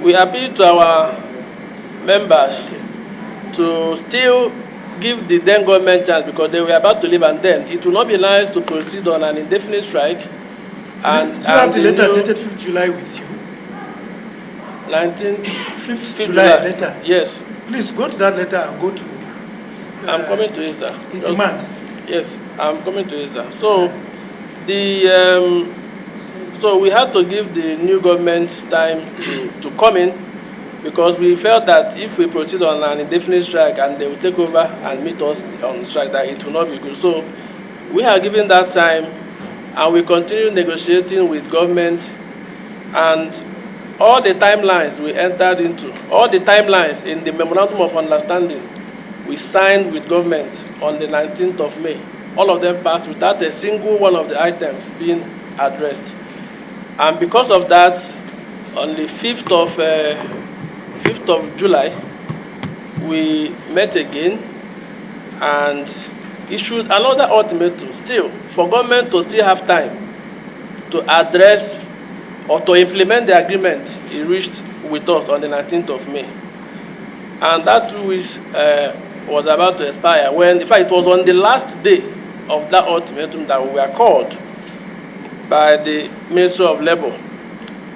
we appeal to our members to still give the then government chance, because they were about to leave, and then it will not be nice to proceed on an indefinite strike. And do you have the letter dated 5th July with you? 19th 5th July letter? Yes. Please go to that letter and go to... I'm coming to it, sir. Demand. Yes, I'm coming to it, sir. So, so we had to give the new government time to come in, because we felt that if we proceed on an indefinite strike and they will take over and meet us on strike, that it will not be good. So we are given that time, and we continue negotiating with government, and all the timelines we entered into, all the timelines in the Memorandum of Understanding we signed with government on the 19th of May, all of them passed without a single one of the items being addressed. And because of that, on the 5th of July, we met again and issued another ultimatum still for government to still have time to address or to implement the agreement he reached with us on the 19th of May. And that 2 weeks was about to expire when, in fact, it was on the last day of that ultimatum that we were called by the Ministry of Labour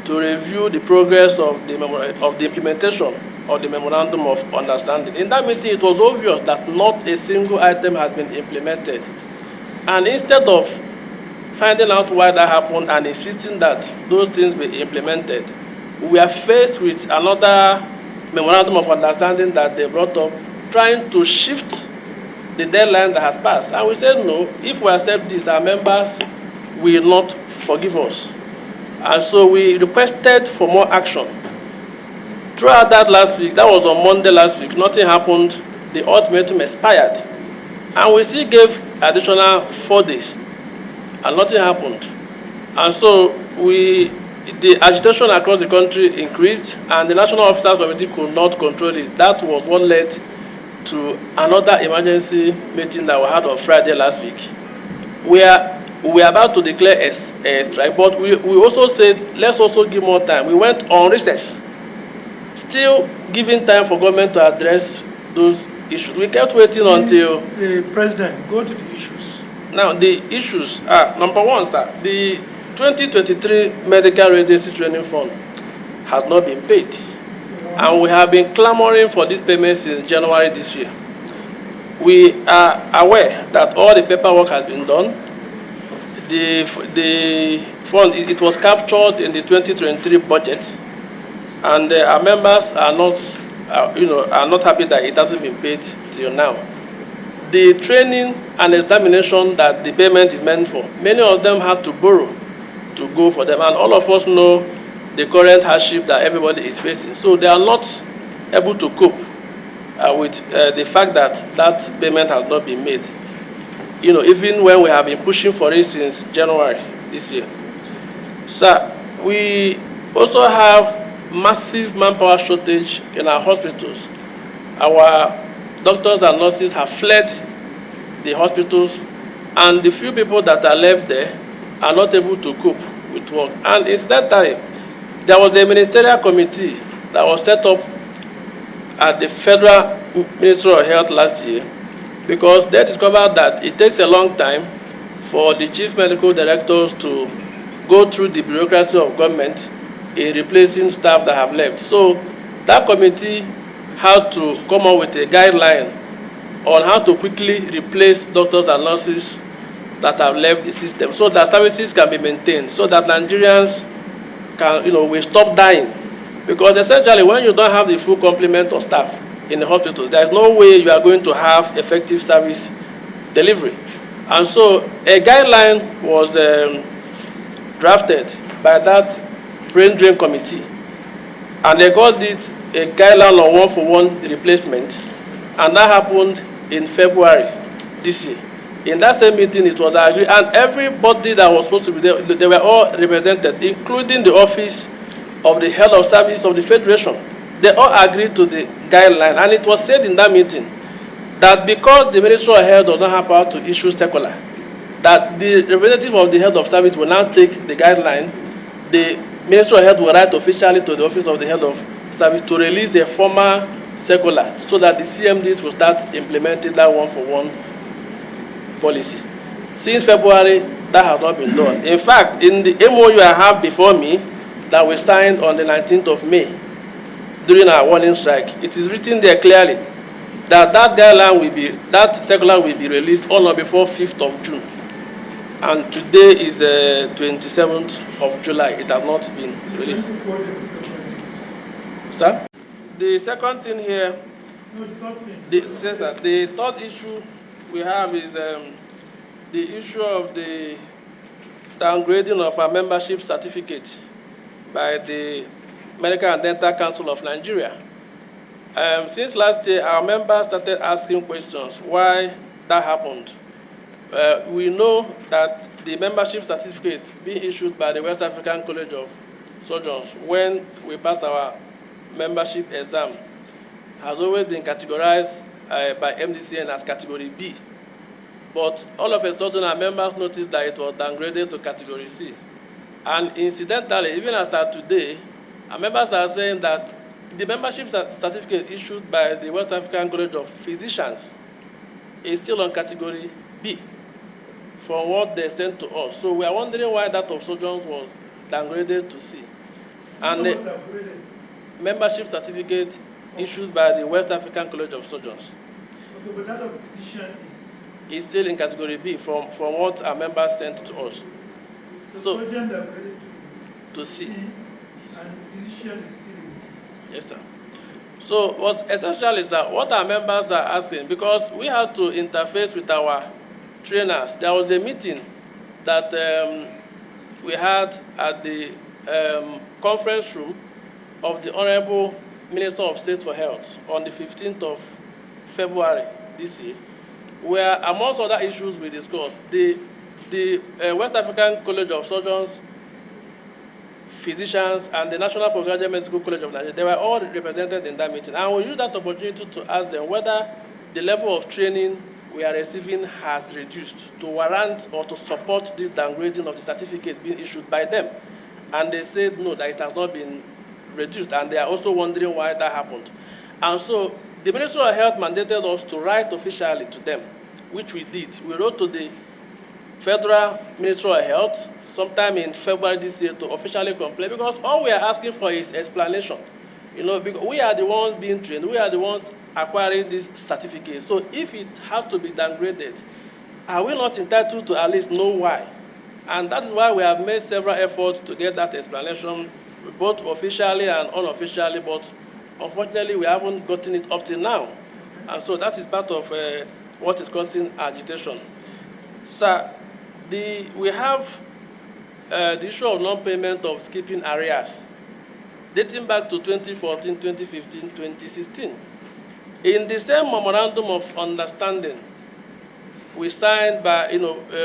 to review the progress of the implementation of the Memorandum of Understanding. In that meeting, it was obvious that not a single item had been implemented. And instead of finding out why that happened and insisting that those things be implemented, we are faced with another Memorandum of Understanding that they brought up, trying to shift the deadline that had passed. And we said, no, if we accept this, our members will not forgive us. And so we requested for more action. Throughout that last week, that was on Monday last week, nothing happened. The ultimatum expired. And we still gave additional 4 days, and nothing happened. And so the agitation across the country increased, and the National Officers Committee could not control it. That was what led to another emergency meeting that we had on Friday last week. We are about to declare a strike, but we also said, let's also give more time. We went on recess, still giving time for government to address those issues. We kept waiting until... President, go to the issues. Now, the issues are, number one, sir, the 2023 Medical Residency Training Fund has not been paid. And we have been clamoring for this payment since January this year. We are aware that all the paperwork has been done. The fund, it was captured in the 2023 budget, and our members are not, are not happy that it hasn't been paid till now. The training and examination that the payment is meant for, many of them had to borrow to go for them, and all of us know the current hardship that everybody is facing. So they are not able to cope with the fact that that payment has not been made. Even when we have been pushing for it since January this year. So we also have massive manpower shortage in our hospitals. Our doctors and nurses have fled the hospitals, and the few people that are left there are not able to cope with work. And it's that time, there was a ministerial committee that was set up at the Federal Ministry of Health last year, because they discovered that it takes a long time for the chief medical directors to go through the bureaucracy of government in replacing staff that have left. So that committee had to come up with a guideline on how to quickly replace doctors and nurses that have left the system, so that services can be maintained, so that Nigerians can, will stop dying. Because essentially, when you don't have the full complement of staff in the hospitals, there is no way you are going to have effective service delivery. And so a guideline was drafted by that brain drain committee, and they called it a guideline on one-for-one replacement, and that happened in February this year. In that same meeting, it was agreed, and everybody that was supposed to be there, they were all represented, including the Office of the Head of Service of the Federation. They all agreed to the guideline, and it was said in that meeting that because the Ministry of Health does not have power to issue circular, that the representative of the Head of Service will now take the guideline, the Ministry of Health will write officially to the Office of the Head of Service to release the former circular so that the CMDs will start implementing that one-for-one policy. Since February, that has not been done. In fact, in the MOU I have before me that we signed on the 19th of May during our warning strike, it is written there clearly that that circular will be released on or before 5th of June. And today is 27th of July. It has not been released. Sir? The second thing here, the third issue we have is the issue of the downgrading of our membership certificate by the Medical and Dental Council of Nigeria. Since last year, our members started asking questions why that happened. We know that the membership certificate being issued by the West African College of Surgeons when we passed our membership exam has always been categorized by MDCN as category B. But all of a sudden, our members noticed that it was downgraded to category C. And incidentally, even as of today, our members are saying that the membership certificate issued by the West African College of Physicians is still on category B from what they sent to us. So we are wondering why that of surgeons was downgraded to C. And the membership certificate issued by the West African College of Surgeons. Okay, but that of physician is still in category B from what our members sent to us. So surgeon downgraded to C. And physician is still in B. Yes, sir. So what's essential is that what our members are asking, because we had to interface with our trainers. There was a meeting that we had at the conference room of the Honorable Minister of State for Health on the 15th of February this year, where amongst other issues we discussed, the West African College of Surgeons, Physicians, and the National Postgraduate Medical College of Nigeria, they were all represented in that meeting. And we used that opportunity to ask them whether the level of training we are receiving has reduced to warrant or to support this downgrading of the certificate being issued by them. And they said no, that it has not been reduced, and they are also wondering why that happened. And so the Ministry of Health mandated us to write officially to them, which we did. We wrote to the Federal Ministry of Health sometime in February this year to officially complain, because all we are asking for is explanation. You know, because we are the ones being trained, we are the ones acquiring this certificate. So if it has to be downgraded, are we not entitled to at least know why? And that is why we have made several efforts to get that explanation, both officially and unofficially, but unfortunately we haven't gotten it up till now. And so that is part of what is causing agitation. Sir, we have the issue of non-payment of skipping arrears, dating back to 2014, 2015, 2016. In the same memorandum of understanding we signed by,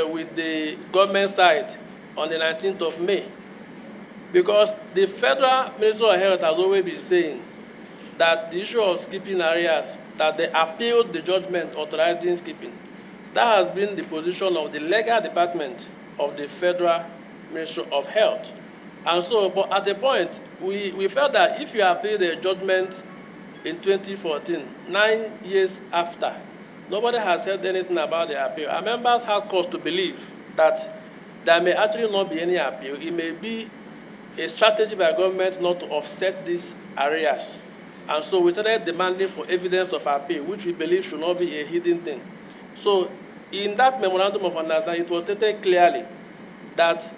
with the government side on the 19th of May, because the Federal Ministry of Health has always been saying that the issue of skipping arrears, that they appealed the judgment authorizing skipping. That has been the position of the legal department of the Federal Ministry of Health. And so, but at the point, we felt that if you appeal the judgment in 2014, 9 years after, nobody has heard anything about the appeal. Our members have cause to believe that there may actually not be any appeal. It may be a strategy by government not to offset these arrears. And so we started demanding for evidence of appeal, which we believe should not be a hidden thing. So in that memorandum of understanding, it was stated clearly that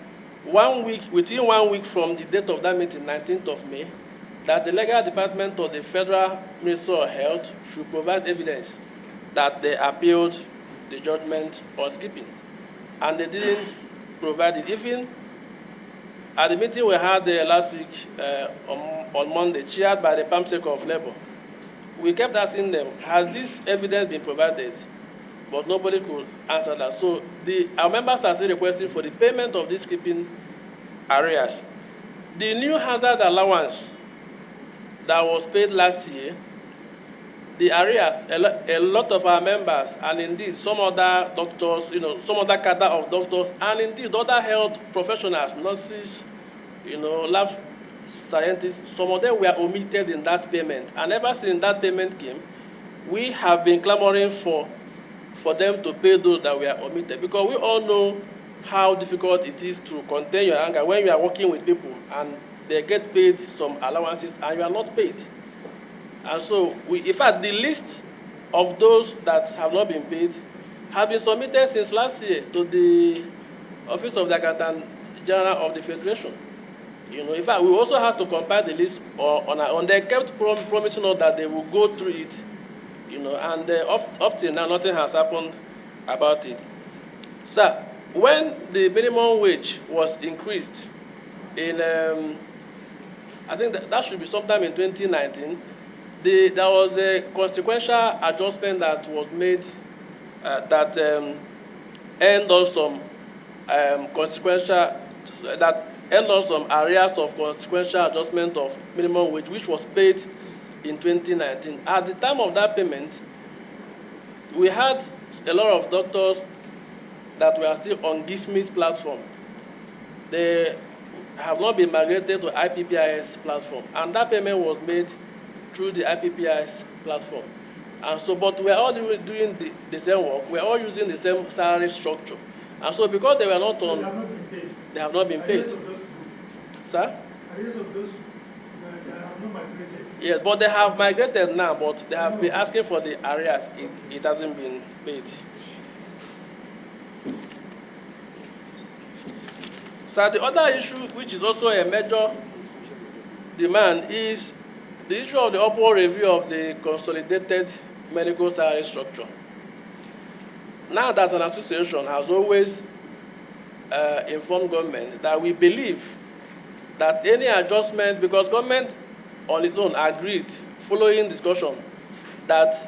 within 1 week from the date of that meeting, 19th of May, that the legal department of the Federal Ministry of Health should provide evidence that they appealed the judgment on skipping. And they didn't provide it. Even at the meeting we had last week on Monday, chaired by the PAMSEC of Labour, we kept asking them, has this evidence been provided? But nobody could answer that. So our members are still requesting for the payment of these skipping arrears. The new hazard allowance that was paid last year, the arrears, a lot of our members, and indeed some other doctors, some other cadre of doctors, and indeed other health professionals, nurses, lab scientists, some of them were omitted in that payment. And ever since that payment came, we have been clamoring for them to pay those that were omitted, because we all know how difficult it is to contain your anger when you are working with people and they get paid some allowances and you are not paid. And so, in fact, the list of those that have not been paid have been submitted since last year to the Office of the Accountant General of the Federation. In fact, we also had to compile the list on they kept promising us that they will go through it, and up till now, nothing has happened about it. So, when the minimum wage was increased in, I think that should be sometime in 2019, there was a consequential adjustment that was made that ended some some areas of consequential adjustment of minimum wage, which was paid in 2019. At the time of that payment, we had a lot of doctors that were still on GIFMI's platform. They have not been migrated to IPPIS platform, and that payment was made through the IPPIS platform. And so, but we are all doing the same work. We are all using the same salary structure. And so, because they were not on, they have not been paid. Sir? Arrears of those that have not migrated. Yes, but they have migrated now, but they have been asking for the arrears. It hasn't been paid. So the other issue, which is also a major demand, is the issue of the upward review of the consolidated medical salary structure. Now, that an association has always informed government that we believe that any adjustment, because government on its own agreed, following discussion, that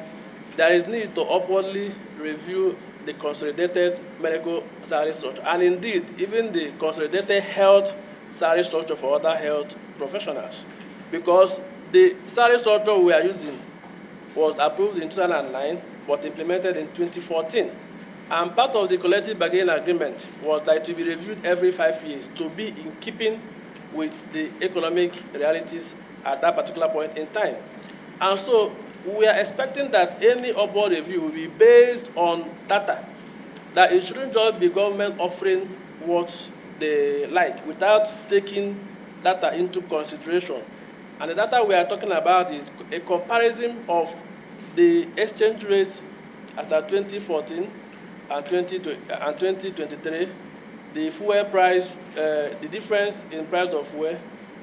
there is need to upwardly review the consolidated medical salary structure, and indeed, even the consolidated health salary structure for other health professionals, because the salary structure we are using was approved in 2009, but implemented in 2014. And part of the collective bargaining agreement was that it will be reviewed every 5 years to be in keeping with the economic realities at that particular point in time. And so we are expecting that any upward review will be based on data, that it shouldn't just be government offering what they like without taking data into consideration. And the data we are talking about is a comparison of the exchange rate after 2014 and 2023, the fuel price, the difference in price of fuel,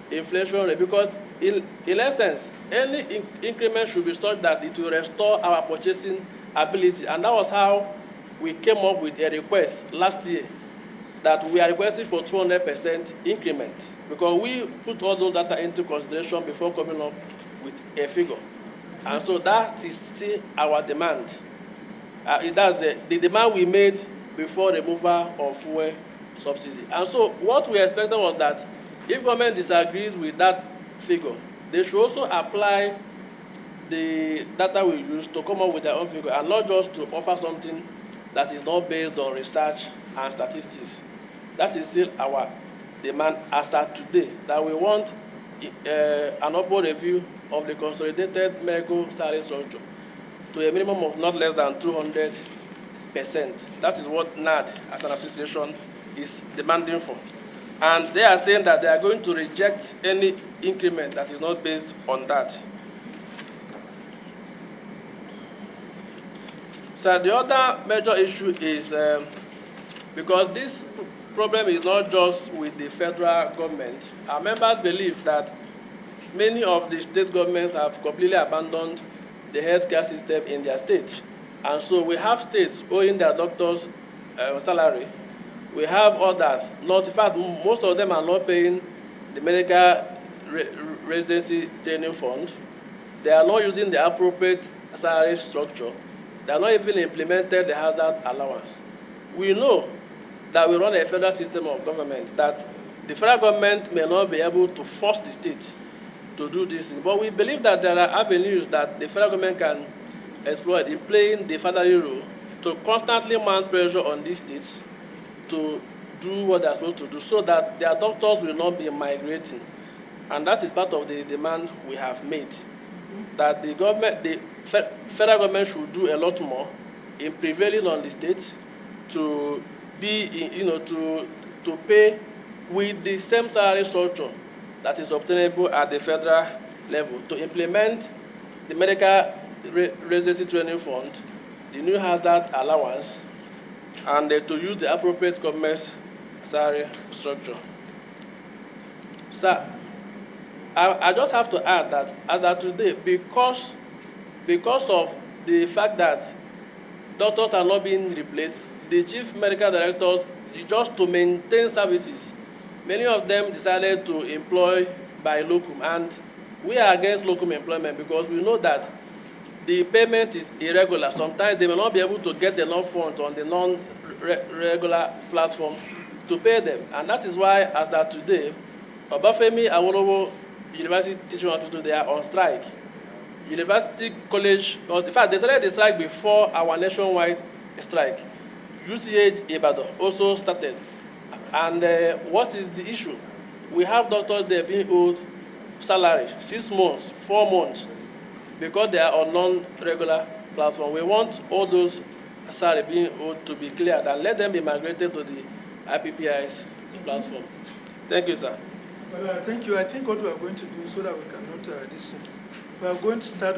inflation rate, because in essence, any increment should be such that it will restore our purchasing ability. And that was how we came up with a request last year that we are requesting for 200% increment, because we put all those data into consideration before coming up with a figure. And so that is still our demand. That's the demand we made before removal of fuel subsidy. And so what we expected was that if government disagrees with that figure, they should also apply the data we use to come up with their own figure, and not just to offer something that is not based on research and statistics. That is still our demand as at today, that we want an upward review of the consolidated medical salary structure to a minimum of not less than 200%. That is what NAD as an association is demanding for. And they are saying that they are going to reject any increment that is not based on that. So the other major issue is, because this problem is not just with the federal government, our members believe that many of the state governments have completely abandoned the healthcare system in their state. And so we have states owing their doctors salary. We have others, not, in fact, most of them are not paying the medical residency training fund. They are not using the appropriate salary structure. They are not even implemented the hazard allowance. We know that we run a federal system of government, that the federal government may not be able to force the state to do this, but we believe that there are avenues that the federal government can exploit in playing the federal role to constantly mount pressure on these states to do what they're supposed to do so that their doctors will not be migrating. And that is part of the demand we have made, that the government, the federal government should do a lot more in prevailing on the states to be, to pay with the same salary structure that is obtainable at the federal level, to implement the medical residency training fund, the new hazard allowance, and to use the appropriate government salary structure. Sir, I just have to add that as of today, because of the fact that doctors are not being replaced, the chief medical directors, just to maintain services, many of them decided to employ by locum, and we are against locum employment because we know that the payment is irregular. Sometimes they may not be able to get enough funds on the non-regular platform to pay them, and that is why, as of today, Obafemi Awolowo University Teaching Hospital, they are on strike. University College, or in fact, they started the strike before our nationwide strike. UCH Ibadan also started. And what is the issue? We have doctors there being owed salary 6 months, 4 months, because they are on non-regular platform. We want all those salary being owed to be cleared and let them be migrated to the IPPI's platform. Thank you, sir. Well, thank you. I think what we are going to do so that we cannot we are going to start